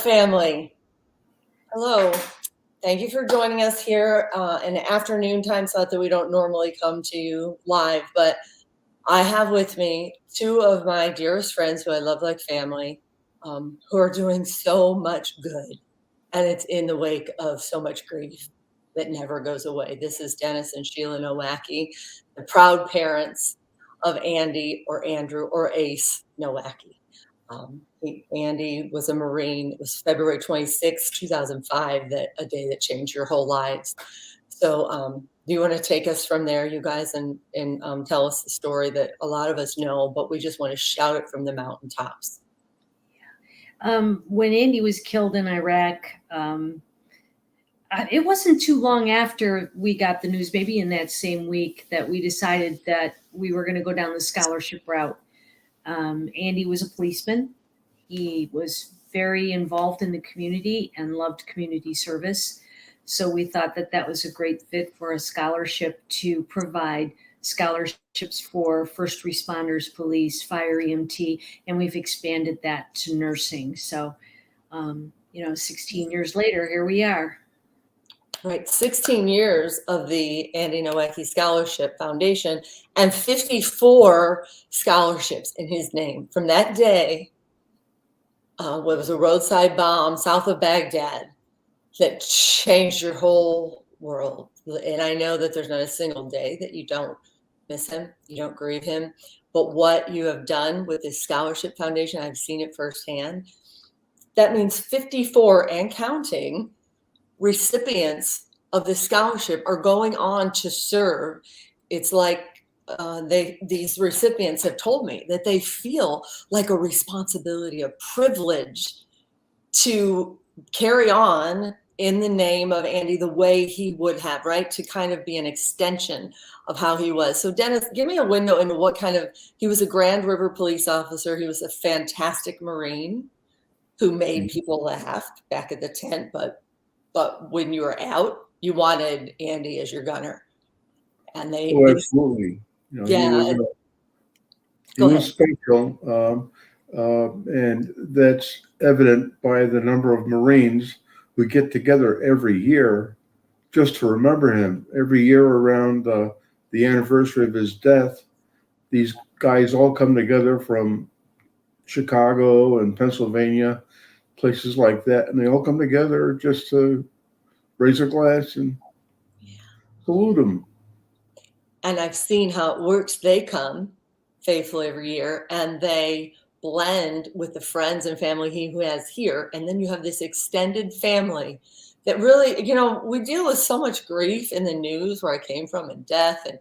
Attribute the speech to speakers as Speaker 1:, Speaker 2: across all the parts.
Speaker 1: family. Hello. Thank you for joining us here in the afternoon time slot that we don't normally come to you live, but I have with me two of my dearest friends who I love like family, who are doing so much good. And it's in the wake of so much grief that never goes away. This is Dennis and Sheila Nowacki, the proud parents of Andy or Andrew or Ace Nowacki. Andy was a Marine. It was February 26, 2005, a day that changed your whole lives. So do you want to take us from there, you guys, and tell us the story that a lot of us know, but we just want to shout it from the mountaintops?
Speaker 2: When Andy was killed in Iraq, it wasn't too long after we got the news, maybe in that same week, that we decided that we were going to go down the scholarship route. Andy was a policeman. He was very involved in the community and loved community service. So we thought that that was a great fit for a scholarship to provide scholarships for first responders, police, fire, EMT, and we've expanded that to nursing. So, 16 years later, here we are.
Speaker 1: Right, 16 years of the Andy Nowacki Scholarship Foundation and 54 scholarships in his name. From that day, what was a roadside bomb south of Baghdad that changed your whole world. And I know that there's not a single day that you don't miss him, you don't grieve him. But what you have done with this Scholarship Foundation, I've seen it firsthand. That means 54 and counting recipients of the scholarship are going on to serve. It's like these recipients have told me that they feel like a responsibility, a privilege to carry on in the name of Andy the way he would have, right? To kind of be an extension of how he was. So Dennis, give me a window into what kind of, he was a Grand River police officer. He was a fantastic Marine who made people laugh back at the tent, but when you were out, you wanted Andy as your gunner. And
Speaker 3: absolutely.
Speaker 1: Yeah.
Speaker 3: He was special. And that's evident by the number of Marines who get together every year just to remember him. Every year around the anniversary of his death, these guys all come together from Chicago and Pennsylvania, places like that, and they all come together just to raise a glass and salute him.
Speaker 1: And I've seen how it works. They come faithfully every year and they blend with the friends and family he has here. And then you have this extended family that really, we deal with so much grief in the news where I came from and death, and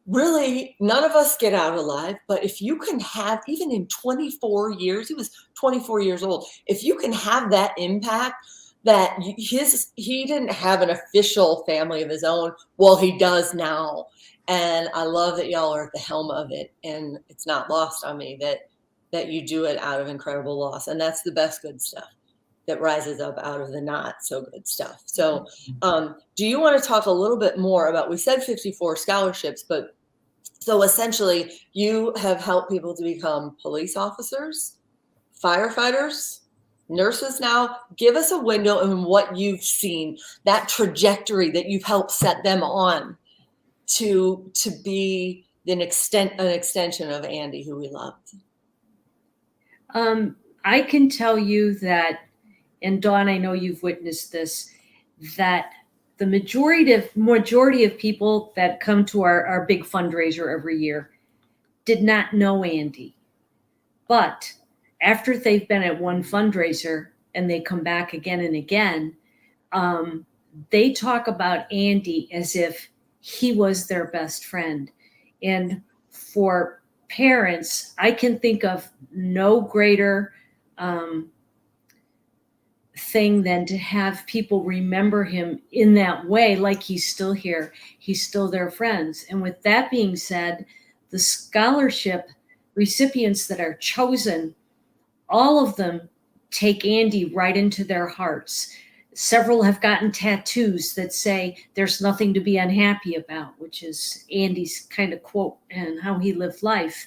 Speaker 1: really none of us get out alive. But if you can have, even in 24 years, he was 24 years old, if you can have that impact, that he didn't have an official family of his own. Well, he does now. And I love that y'all are at the helm of it. And it's not lost on me that you do it out of incredible loss. And that's the best good stuff that rises up out of the not so good stuff. So do you want to talk a little bit more about, we said 54 scholarships, but so essentially you have helped people to become police officers, firefighters, nurses now. Give us a window in what you've seen, that trajectory that you've helped set them on to be an extension of Andy, who we loved.
Speaker 2: I can tell you that, and Dawn, I know you've witnessed this, that the majority of people that come to our big fundraiser every year did not know Andy. But after they've been at one fundraiser and they come back again and again, they talk about Andy as if he was their best friend. And for parents, I can think of no greater thing than to have people remember him in that way, like he's still here, he's still their friends. And with that being said, the scholarship recipients that are chosen, all of them take Andy right into their hearts. Several have gotten tattoos that say there's nothing to be unhappy about, which is Andy's kind of quote and how he lived life.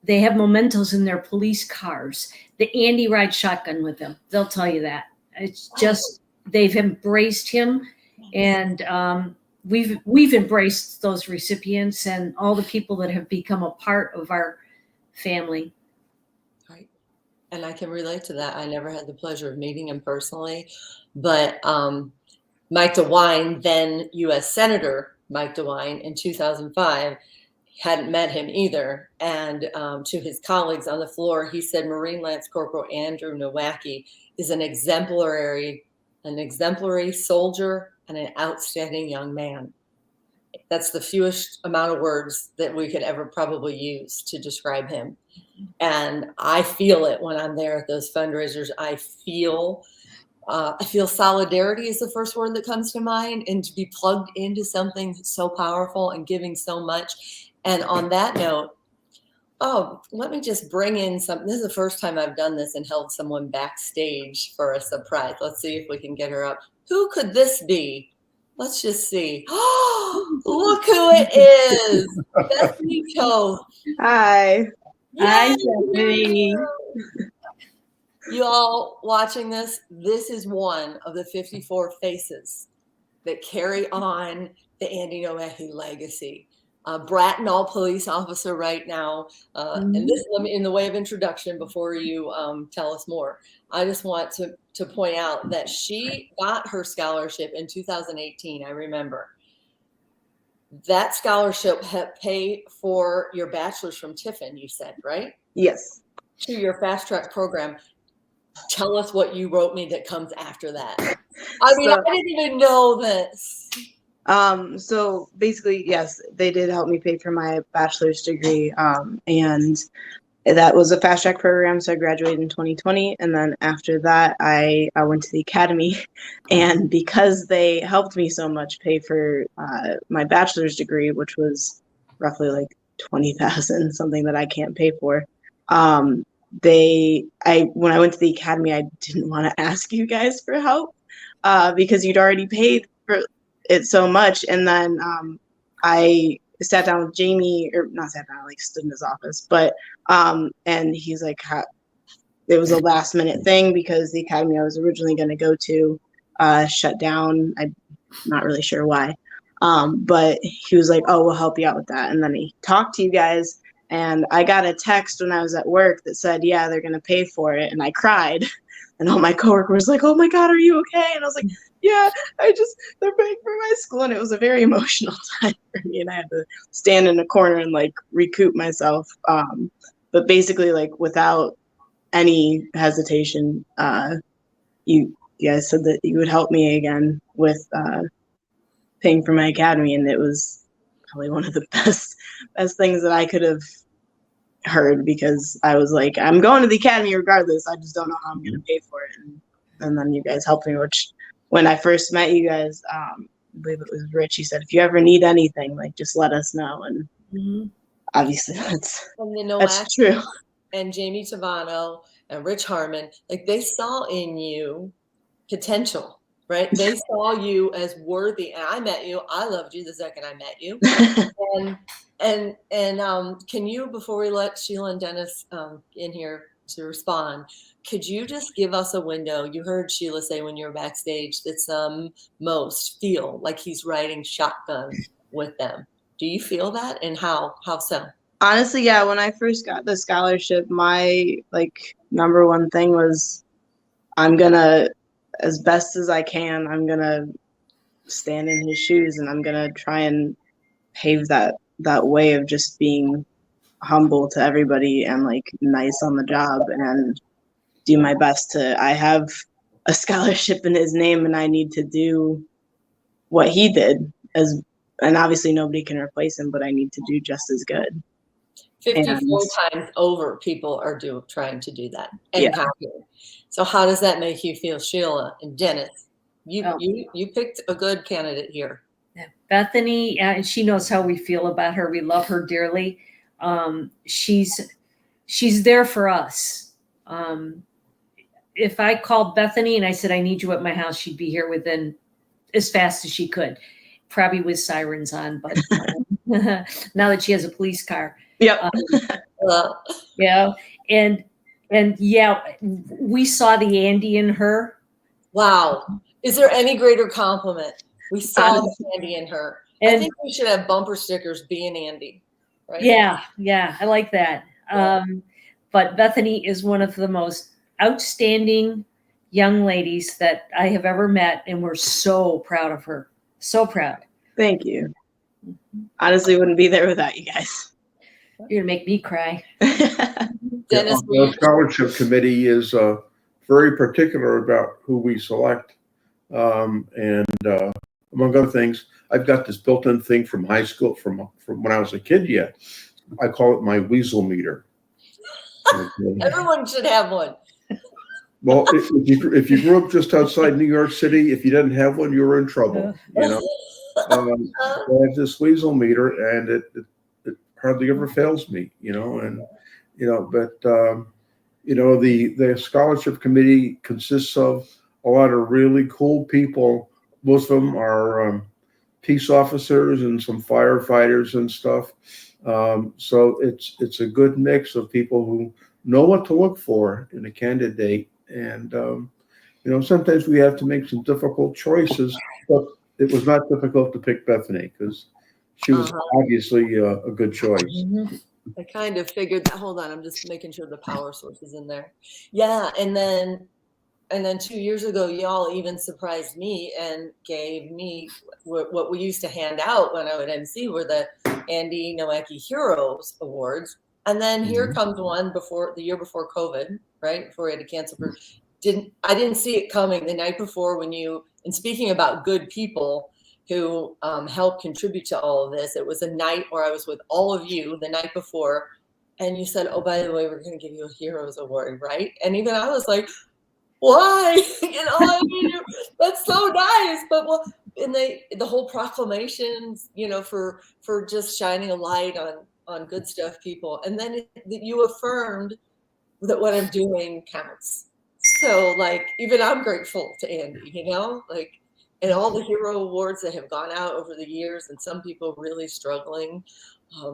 Speaker 2: they have mementos in their police cars. The Andy rides shotgun with them. They'll tell you that. It's just, they've embraced him, and we've embraced those recipients and all the people that have become a part of our family.
Speaker 1: Right. And I can relate to that. I never had the pleasure of meeting him personally, but Mike DeWine, then U.S. Senator Mike DeWine, in 2005, hadn't met him either. And to his colleagues on the floor, he said Marine Lance Corporal Andrew Nowacki is an exemplary soldier and an outstanding young man. That's the fewest amount of words that we could ever probably use to describe him. And I feel it when I'm there at those fundraisers. I feel solidarity is the first word that comes to mind, and to be plugged into something so powerful and giving so much. And on that note, let me just bring in something. This is the first time I've done this and held someone backstage for a surprise. Let's see if we can get her up. Who could this be? Let's just see. Oh, look who it is. Bethany Toth.
Speaker 4: Hi.
Speaker 2: Hi, Stephanie.
Speaker 1: You all watching this, this is one of the 54 faces that carry on the Andy Nowacki legacy. Bracknell police officer right now. And this, in the way of introduction, before you tell us more, I just want to point out that she got her scholarship in 2018. I remember that scholarship had paid for your bachelor's from Tiffin, you said, right?
Speaker 4: Yes.
Speaker 1: To your fast track program. Tell us what you wrote me that comes after that. I mean, I didn't even know this.
Speaker 4: So basically, yes, they did help me pay for my bachelor's degree. And that was a fast track program. So I graduated in 2020. And then after that, I went to the academy. And because they helped me so much pay for my bachelor's degree, which was roughly like $20,000, something that I can't pay for. When I went to the academy, I didn't want to ask you guys for help because you'd already paid for it so much. And then I sat down with Jamie, or not sat down, like stood in his office, but and he's like, it was a last minute thing because the academy I was originally going to go to shut down. I'm not really sure why, but he was like, oh, we'll help you out with that. And then he talked to you guys. And I got a text when I was at work that said, yeah, they're going to pay for it. And I cried. And all my coworkers were like, oh my God, are you okay? And I was like, yeah, they're paying for my school. And it was a very emotional time for me. And I had to stand in a corner and like recoup myself. But basically, like without any hesitation, you guys said that you would help me again with paying for my academy. And it was probably one of the best things that I could have heard, because I was like, I'm going to the academy regardless. I just don't know how I'm going to pay for it. And then you guys helped me, which when I first met you guys, I believe it was Rich, he said, if you ever need anything, like just let us know. And obviously that's true.
Speaker 1: And Jamie Tavano and Rich Harmon, like they saw in you potential, right? They saw you as worthy. And I met you. I loved you the second I met you. And can you, before we let Sheila and Dennis in here to respond, could you just give us a window? You heard Sheila say when you were backstage that some most feel like he's riding shotgun with them. Do you feel that, and how so?
Speaker 4: Honestly, yeah. When I first got the scholarship, my number one thing was, I'm gonna, as best as I can, I'm gonna stand in his shoes, and I'm gonna try and pave that way of just being humble to everybody and nice on the job, and do my best to. I have a scholarship in his name, and I need to do what he did, and obviously nobody can replace him, but I need to do just as good.
Speaker 1: 54 times over, people are trying to do that. And
Speaker 4: yeah.
Speaker 1: So how does that make you feel, Sheila and Dennis? You picked a good candidate here.
Speaker 2: Yeah. Bethany, she knows how we feel about her. We love her dearly. She's there for us. If I called Bethany and I said, I need you at my house, she'd be here within as fast as she could, probably with sirens on, but now that she has a police car.
Speaker 4: Yep.
Speaker 2: Yeah, and yeah, we saw the Andy in her.
Speaker 1: Wow. Is there any greater compliment? We saw the Andy in her. I
Speaker 2: And
Speaker 1: think we should have bumper stickers being Andy, right?
Speaker 2: yeah, I like that.
Speaker 1: Yeah.
Speaker 2: But Bethany is one of the most outstanding young ladies that I have ever met, and we're so proud of her. So proud.
Speaker 4: Thank you. Honestly, wouldn't be there without you guys.
Speaker 2: You're gonna make me cry.
Speaker 1: Dennis,
Speaker 3: The scholarship committee is very particular about who we select. And among other things, I've got this built-in thing from high school, from when I was a kid yet. I call it my weasel meter.
Speaker 1: everyone should have one.
Speaker 3: Well, if you grew up just outside New York City, if you didn't have one, you were in trouble. You know, I have this weasel meter, and it hardly ever fails me. You know, and you know, but you know, the scholarship committee consists of a lot of really cool people. Most of them are peace officers and some firefighters and stuff. So it's a good mix of people who know what to look for in a candidate. And, you know, sometimes we have to make some difficult choices, but it was not difficult to pick Bethany because she was obviously a good choice.
Speaker 1: I kind of figured that. Hold on, I'm just making sure the power source is in there. Yeah, and then 2 years ago, y'all even surprised me and gave me what we used to hand out when I would MC were the Andy Nowacki Heroes Awards. And then here comes one the year before COVID, right? Before we had to cancel I didn't see it coming the night before and speaking about good people who helped contribute to all of this. It was a night where I was with all of you the night before. And you said, oh, by the way, we're going to give you a Heroes Award, right? And even I was like, why? You know, I mean, that's so nice. But and the whole proclamations, you know, for just shining a light on good stuff, people. And then you affirmed that what I'm doing counts. So like, even I'm grateful to Andy, you know, like, and all the hero awards that have gone out over the years, and some people really struggling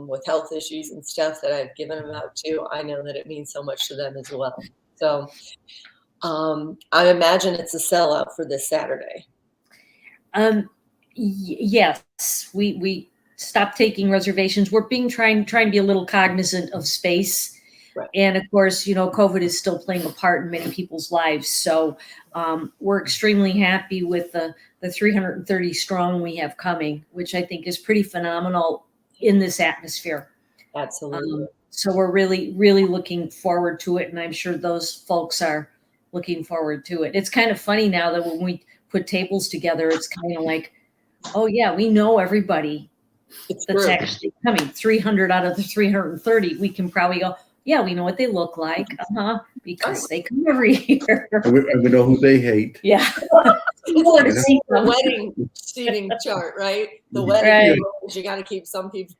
Speaker 1: with health issues and stuff that I've given them out to. I know that it means so much to them as well. So I imagine it's a sellout for this Saturday.
Speaker 2: Yes, we stopped taking reservations. We're trying to be a little cognizant of space. Right. And of course, you know, COVID is still playing a part in many people's lives. So we're extremely happy with the 330 strong we have coming, which I think is pretty phenomenal in this atmosphere.
Speaker 1: Absolutely.
Speaker 2: So we're really, really looking forward to it. And I'm sure those folks are looking forward to it. It's kind of funny now that when we put tables together, it's kind of like, oh yeah, we know everybody that's actually coming. 300 out of the 330, we can probably go, yeah, we know what they look like, because they come every year.
Speaker 3: And we know who they hate.
Speaker 2: Yeah.
Speaker 1: It's like the wedding seating chart, right? The wedding, you got to keep some people.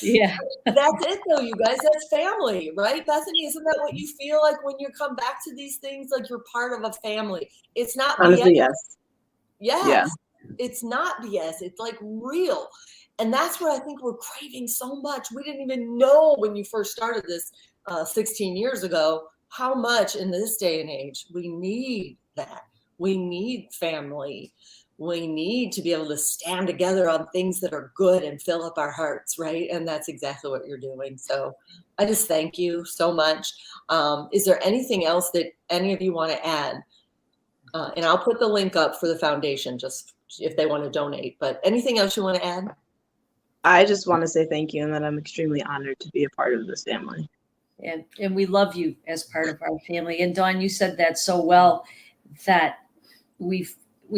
Speaker 2: Yeah.
Speaker 1: That's it though, you guys. That's family, right? Bethany, isn't that what you feel like when you come back to these things? Like you're part of a family. It's not
Speaker 4: honestly,
Speaker 1: BS.
Speaker 4: yes.
Speaker 1: Yes.
Speaker 4: Yeah.
Speaker 1: It's not BS. It's like real. And that's what I think we're craving so much. We didn't even know when you first started this 16 years ago, how much in this day and age we need that. We need family. We need to be able to stand together on things that are good and fill up our hearts, right? And that's exactly what you're doing. So I just thank you so much. Is there anything else that any of you want to add? And I'll put the link up for the foundation, just if they want to donate. But anything else you want to add?
Speaker 4: I just want to say thank you and that I'm extremely honored to be a part of this family.
Speaker 2: And we love you as part of our family. And Dawn, you said that so well, that we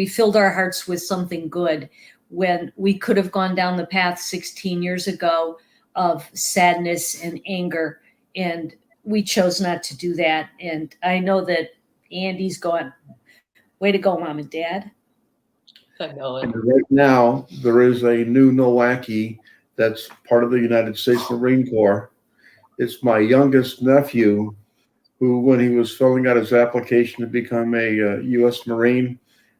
Speaker 2: filled our hearts with something good when we could have gone down the path 16 years ago of sadness and anger. And we chose not to do that. And I know that Andy's going, way to go, Mom and Dad.
Speaker 1: I know it.
Speaker 3: And right now, there is a new Nowacki that's part of the United States Marine Corps. It's my youngest nephew who, when he was filling out his application to become a U.S. Marine,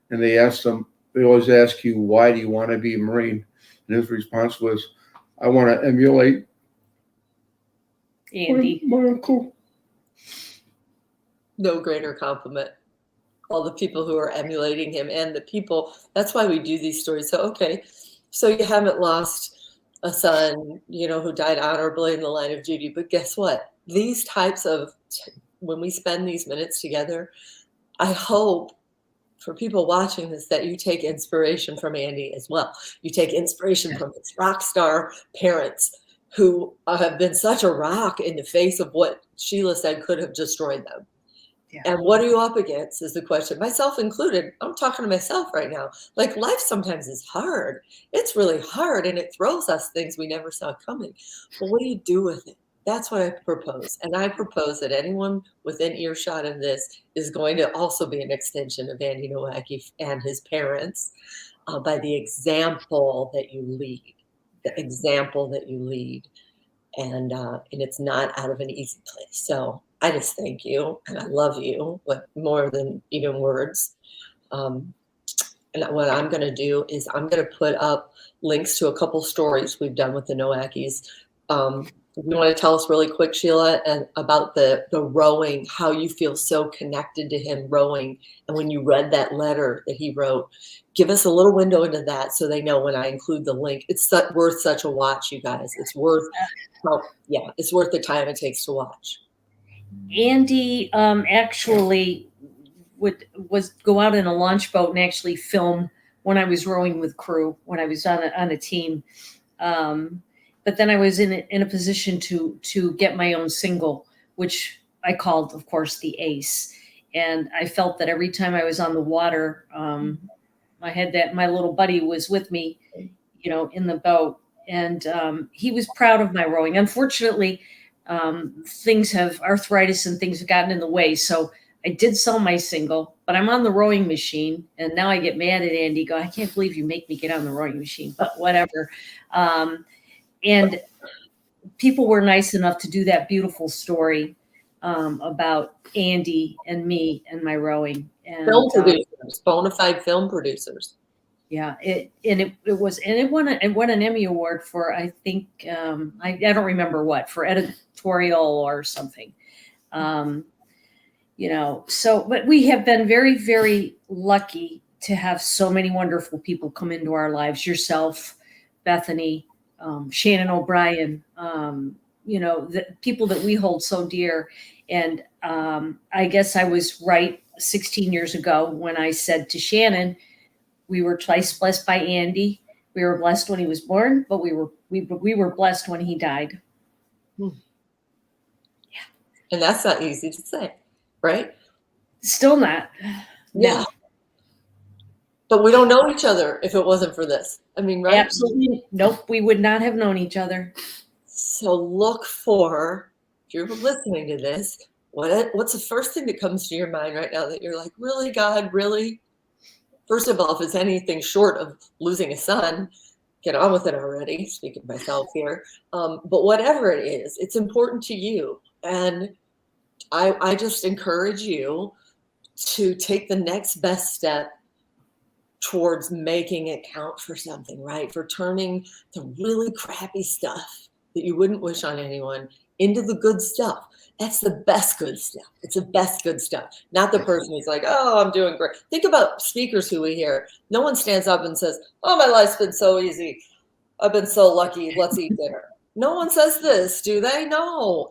Speaker 3: and they asked him, they always ask you, why do you want to be a Marine? And his response was, I want to emulate
Speaker 2: Andy.
Speaker 3: My uncle.
Speaker 1: No greater compliment. All the people who are emulating him and the people, that's why we do these stories. So, okay, so you haven't lost a son, who died honorably in the line of duty, but guess what? These types of, when we spend these minutes together, I hope for people watching this that you take inspiration from Andy as well. You take inspiration from his rock star parents who have been such a rock in the face of what Sheila said could have destroyed them.
Speaker 2: Yeah.
Speaker 1: And what are you up against is the question, myself included. I'm talking to myself right now. Like, life sometimes is hard. It's really hard, and it throws us things we never saw coming. But what do you do with it? That's what I propose. And I propose that anyone within earshot of this is going to also be an extension of Andy Nowacki and his parents by the example that you lead. The example that you lead. And it's not out of an easy place. So I just thank you, and I love you, but more than even words. And what I'm going to do is I'm going to put up links to a couple stories we've done with the Nowackis. You want to tell us really quick, Sheila, and about the rowing, how you feel so connected to him rowing, and when you read that letter that he wrote, give us a little window into that so they know when I include the link. It's worth such a watch, you guys. It's worth, it's worth the time it takes to watch.
Speaker 2: Andy actually would go out in a launch boat and actually film when I was rowing with crew, when I was on a team. But then I was in a position to get my own single, which I called, of course, the Ace. And I felt that every time I was on the water, I had that my little buddy was with me, in the boat, and he was proud of my rowing. Unfortunately, things have arthritis and things have gotten in the way. So I did sell my single, but I'm on the rowing machine, and now I get mad at Andy. I can't believe you make me get on the rowing machine, but whatever. And people were nice enough to do that beautiful story about Andy and me and my rowing. And,
Speaker 1: film producers, bona fide film producers.
Speaker 2: Yeah, it won an Emmy Award for, I think, I don't remember what, for editorial or something. So, but we have been very, very lucky to have so many wonderful people come into our lives. Yourself, Bethany, Shannon O'Brien, the people that we hold so dear. And I guess I was right 16 years ago when I said to Shannon, we were twice blessed by Andy. We were blessed when he was born, but we were blessed when he died.
Speaker 1: Yeah. And that's not easy to say, right?
Speaker 2: Still not.
Speaker 1: Yeah.
Speaker 2: No.
Speaker 1: But we don't know each other if it wasn't for this. I mean, right?
Speaker 2: Absolutely. Nope. We would not have known each other.
Speaker 1: So look for, if you're listening to this, what's the first thing that comes to your mind right now that you're like, really, God, really? First of all, if it's anything short of losing a son, get on with it already, speaking of myself here. But whatever it is, it's important to you. And I just encourage you to take the next best step towards making it count for something, right? For turning the really crappy stuff that you wouldn't wish on anyone into the good stuff. That's the best good stuff. It's the best good stuff. Not the person who's like, oh, I'm doing great. Think about speakers who we hear. No one stands up and says, oh, my life's been so easy. I've been so lucky. Let's eat dinner. No one says this, do they? No.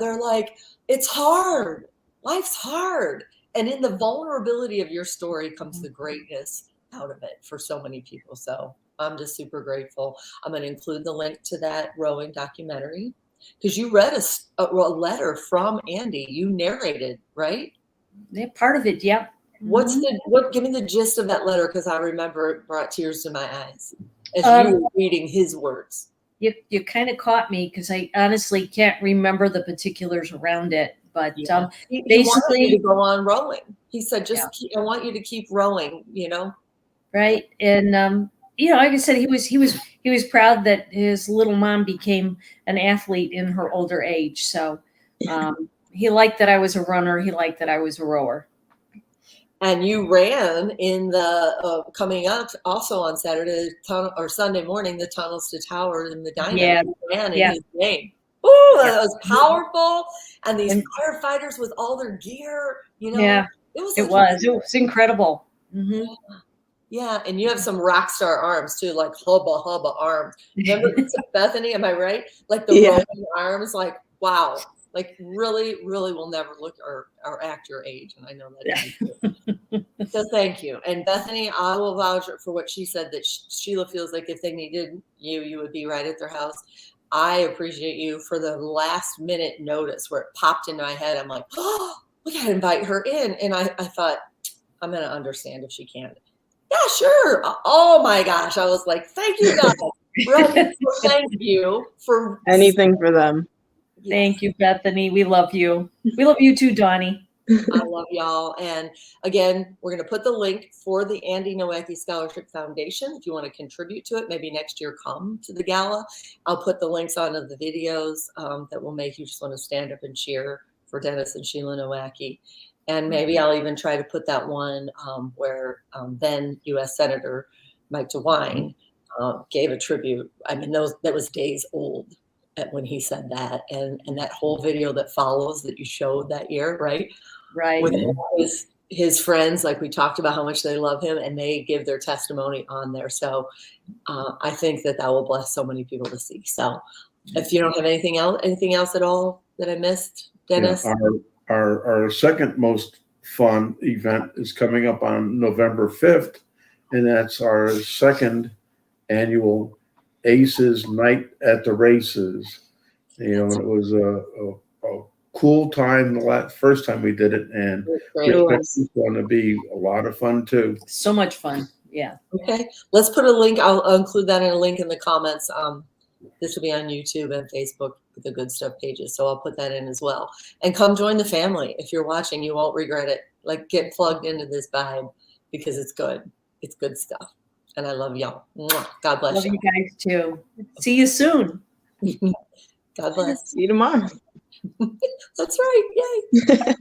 Speaker 1: They're like, it's hard. Life's hard. And in the vulnerability of your story comes the greatness out of it for so many people. So I'm just super grateful. I'm going to include the link to that rowing documentary because you read a letter from Andy. You narrated, right?
Speaker 2: Yeah, part of it, yeah.
Speaker 1: Give me the gist of that letter, because I remember it brought tears to my eyes as you were reading his words.
Speaker 2: You kind of caught me because I honestly can't remember the particulars around it. But
Speaker 1: he
Speaker 2: basically,
Speaker 1: wanted you to go on rowing. He said, I want you to keep rowing,
Speaker 2: Right. And, like I said, he was proud that his little mom became an athlete in her older age. So he liked that I was a runner. He liked that I was a rower.
Speaker 1: And you ran in the coming up also on Saturday or Sunday morning, the Tunnels to Towers and the Dynamo.
Speaker 2: Yeah.
Speaker 1: You ran in his game. Ooh, that was powerful. And these firefighters with all their gear, you know,
Speaker 2: Yeah,
Speaker 1: it was
Speaker 2: it was incredible. Mm-hmm.
Speaker 1: Yeah, and you have some rock star arms too, like hubba arms. Remember Bethany? Am I right? Like the
Speaker 4: Yeah.
Speaker 1: rolling arms, like wow, like really will never look or act your age, and I know that. So thank you, and Bethany, I will vouch for what she said that Sheila feels like if they needed you, you would be right at their house. I appreciate you for the last minute notice where it popped into my head. I'm like, oh, we gotta invite her in, and I thought I'm gonna understand if she can't. Yeah, sure. Oh my gosh. I was like, thank you, guys. Right. So thank you for
Speaker 4: Anything for them.
Speaker 1: Yes.
Speaker 2: Thank you, Bethany. We love you. We love you too, Donnie.
Speaker 1: I love y'all. And again, we're going to put the link for the Andy Nowacki Scholarship Foundation. If you want to contribute to it, maybe next year come to the gala. I'll put the links onto the videos that will make you just want to stand up and cheer for Dennis and Sheila Nowacki. And maybe I'll even try to put that one where then U.S. Senator Mike DeWine gave a tribute. I mean, that was days old when he said that. And that whole video that follows that you showed that year, right?
Speaker 2: Right.
Speaker 1: With his friends, like we talked about how much they love him, and they give their testimony on there. So I think that will bless so many people to see. So if you don't have anything else at all that I missed, Dennis?
Speaker 3: Yeah, our second most fun event is coming up on November 5th, and that's our second annual Aces Night at the Races. You know, it was a cool time the first time we did it, and it's going to be a lot of fun too.
Speaker 2: So much fun. Yeah.
Speaker 1: Okay, let's put a link. I'll include that in a link in the comments. This will be on YouTube and Facebook, the Good Stuff pages. So I'll put that in as well. And come join the family. If you're watching, you won't regret it. Like, get plugged into this vibe because it's good. It's good stuff. And I love y'all. God bless you.
Speaker 2: Love you guys too. See you soon.
Speaker 1: God bless.
Speaker 4: See you tomorrow.
Speaker 1: That's right. Yay.